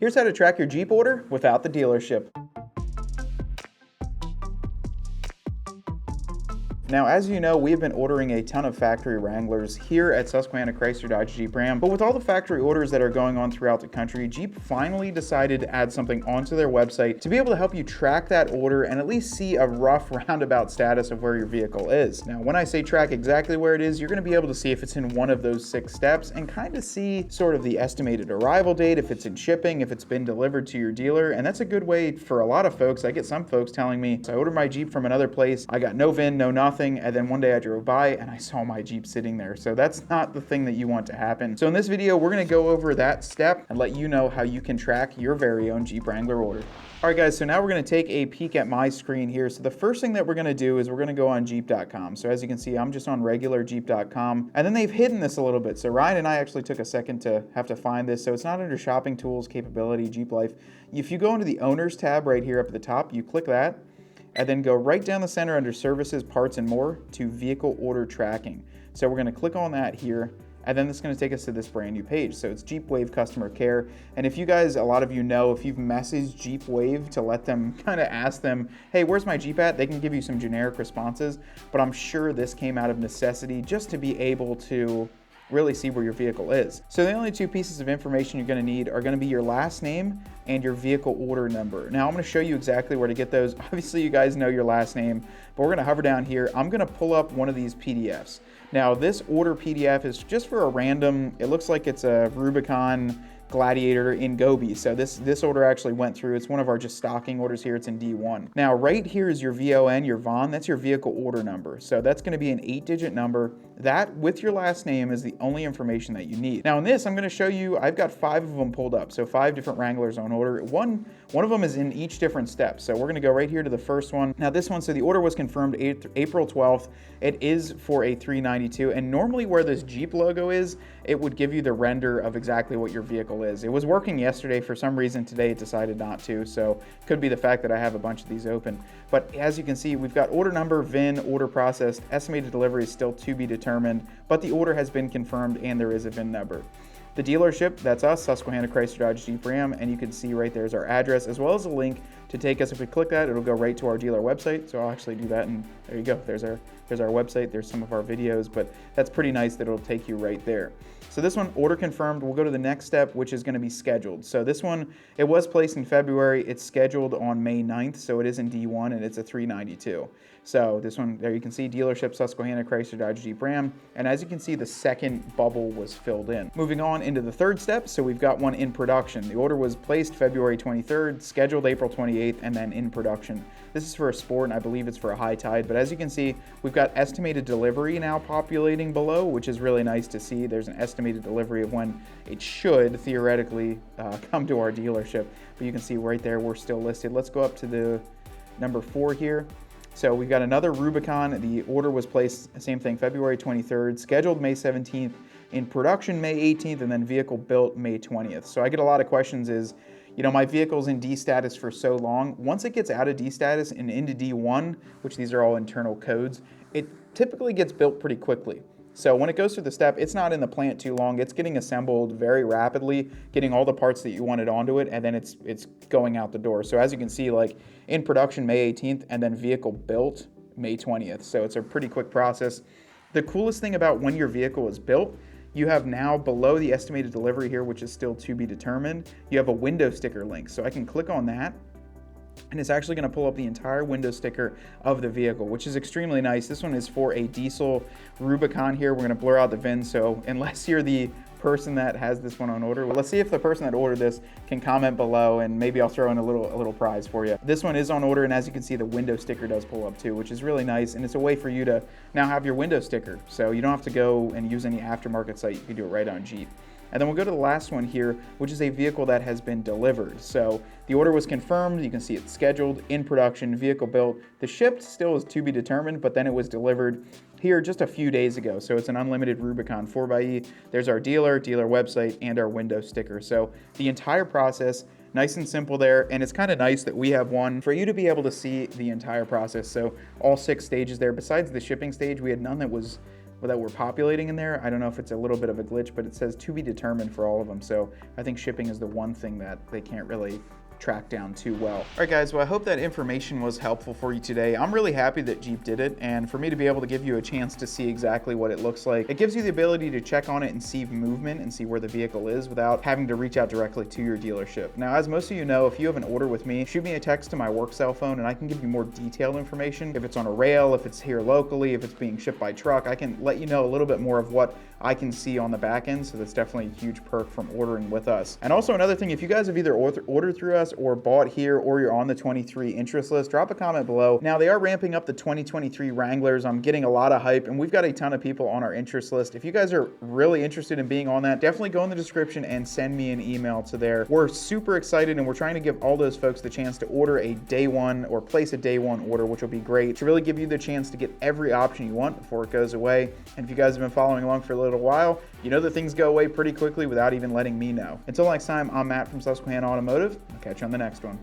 Here's how to track your Jeep order without the dealership. Now, as you know, we've been ordering a ton of factory Wranglers here at Susquehanna Chrysler Dodge Jeep Ram, but with all the factory orders that are going on throughout the country, Jeep finally decided to add something onto their website to be able to help you track that order and at least see a rough roundabout status of where your vehicle is. Now, when I say track exactly where it is, you're going to be able to see if it's in one of those 6 steps and kind of see sort of the estimated arrival date, if it's in shipping, if it's been delivered to your dealer, and that's a good way for a lot of folks. I get some folks telling me, so I ordered my Jeep from another place, I got no VIN, no nothing, and then one day I drove by and I saw my Jeep sitting there. So that's not the thing that you want to happen. So in this video, we're going to go over that step and let you know how you can track your very own Jeep Wrangler order. All right, guys, so now we're going to take a peek at my screen here. So the first thing that we're going to do is we're going to go on jeep.com. So as you can see, I'm just on regular jeep.com, and then they've hidden this a little bit. So Ryan and I actually took a second to have to find this. So it's not under shopping tools, capability, Jeep Life. If you go into the owners tab right here up at the top, you click that, and then go right down the center under services, parts, and more to vehicle order tracking. So we're going to click on that here, and then it's going to take us to this brand new page. So it's Jeep Wave customer care. And if you guys, a lot of you know, if you've messaged Jeep Wave to let them kind of ask them, hey, where's my Jeep at? They can give you some generic responses, but I'm sure this came out of necessity just to be able to really see where your vehicle is. So the only 2 pieces of information you're going to need are going to be your last name and your vehicle order number. Now I'm going to show you exactly where to get those. Obviously you guys know your last name, but we're going to hover down here. I'm going to pull up one of these PDFs. Now this order PDF is just for a random, it looks like it's a Rubicon Gladiator in Gobi. So this order actually went through. It's one of our just stocking orders here. It's in D1. Now right here is your VON, your VON. That's your vehicle order number. So that's going to be an 8-digit number. That with your last name is the only information that you need. Now in this, I'm going to show you, I've got 5 of them pulled up. So 5 different Wranglers on order. One of them is in each different step. So we're going to go right here to the first one. Now this one, so the order was confirmed April 12th. It is for a 392. And normally where this Jeep logo is, it would give you the render of exactly what your vehicle is. It was working yesterday. For some reason today it decided not to. So could be the fact that I have a bunch of these open. But as you can see, we've got order number, VIN, order processed, estimated delivery is still to be determined, but the order has been confirmed and there is a VIN number. The dealership, that's us, Susquehanna Chrysler Dodge Jeep Ram, and you can see right there's our address as well as a link to take us. If we click that, it'll go right to our dealer website. So I'll actually do that, and there you go. There's our website. There's some of our videos, but that's pretty nice that it'll take you right there. So this one, order confirmed. We'll go to the next step, which is going to be scheduled. So this one, it was placed in February. It's scheduled on May 9th, so it is in D1, and it's a 392. So this one, there you can see dealership Susquehanna Chrysler Dodge Jeep Ram, and as you can see, the second bubble was filled in. Moving on into the third step, so we've got one in production. The order was placed February 23rd, scheduled April 28th, and then in production. This is for a sport, and I believe it's for a high tide, but as you can see, we've got estimated delivery now populating below, which is really nice to see. There's an estimated delivery of when it should theoretically come to our dealership, but you can see right there we're still listed. Let's go up to the number 4 here. So we've got another Rubicon. The order was placed, same thing, February 23rd, scheduled May 17th, in production May 18th, and then vehicle built May 20th. So I get a lot of questions is, you know, my vehicle's in D status for so long. Once it gets out of D status and into D1, which these are all internal codes, it typically gets built pretty quickly. So when it goes through the step, it's not in the plant too long. It's getting assembled very rapidly, getting all the parts that you wanted onto it, and then it's going out the door. So as you can see, like in production May 18th, and then vehicle built May 20th. So it's a pretty quick process. The coolest thing about when your vehicle is built, you have now below the estimated delivery here, which is still to be determined, you have a window sticker link. So I can click on that, and it's actually going to pull up the entire window sticker of the vehicle, which is extremely nice. This one is for a diesel Rubicon here. We're going to blur out the VIN, so unless you're the person that has this one on order, well, let's see if the person that ordered this can comment below, and maybe I'll throw in a little prize for you. This one is on order, and as you can see, the window sticker does pull up too, which is really nice, and it's a way for you to now have your window sticker, so you don't have to go and use any aftermarket site. You can do it right on Jeep. And then we'll go to the last one here, which is a vehicle that has been delivered. So the order was confirmed. You can see it's scheduled, in production, vehicle built. The shipped still is to be determined, but then it was delivered here just a few days ago. So it's an unlimited Rubicon 4xe. There's our dealer website, and our window sticker. So the entire process, nice and simple there. And it's kind of nice that we have one for you to be able to see the entire process. So all 6 stages there. Besides the shipping stage, we had none that was that we're populating in there. I don't know if it's a little bit of a glitch, but it says to be determined for all of them. So I think shipping is the one thing that they can't really track down too well. All right guys, well I hope that information was helpful for you today. I'm really happy that Jeep did it, and for me to be able to give you a chance to see exactly what it looks like, it gives you the ability to check on it and see movement and see where the vehicle is without having to reach out directly to your dealership. Now, as most of you know, if you have an order with me, shoot me a text to my work cell phone and I can give you more detailed information. If it's on a rail, if it's here locally, if it's being shipped by truck, I can let you know a little bit more of what I can see on the back end, so that's definitely a huge perk from ordering with us. And also another thing, if you guys have either ordered through us or bought here, or you're on the 23 interest list, drop a comment below. Now, they are ramping up the 2023 Wranglers. I'm getting a lot of hype, and we've got a ton of people on our interest list. If you guys are really interested in being on that, definitely go in the description and send me an email to there. We're super excited, and we're trying to give all those folks the chance to order a day one or place a day one order, which will be great to really give you the chance to get every option you want before it goes away. And if you guys have been following along for a little while, you know that things go away pretty quickly without even letting me know. Until next time, I'm Matt from Susquehanna Automotive. I'll catch you on the next one.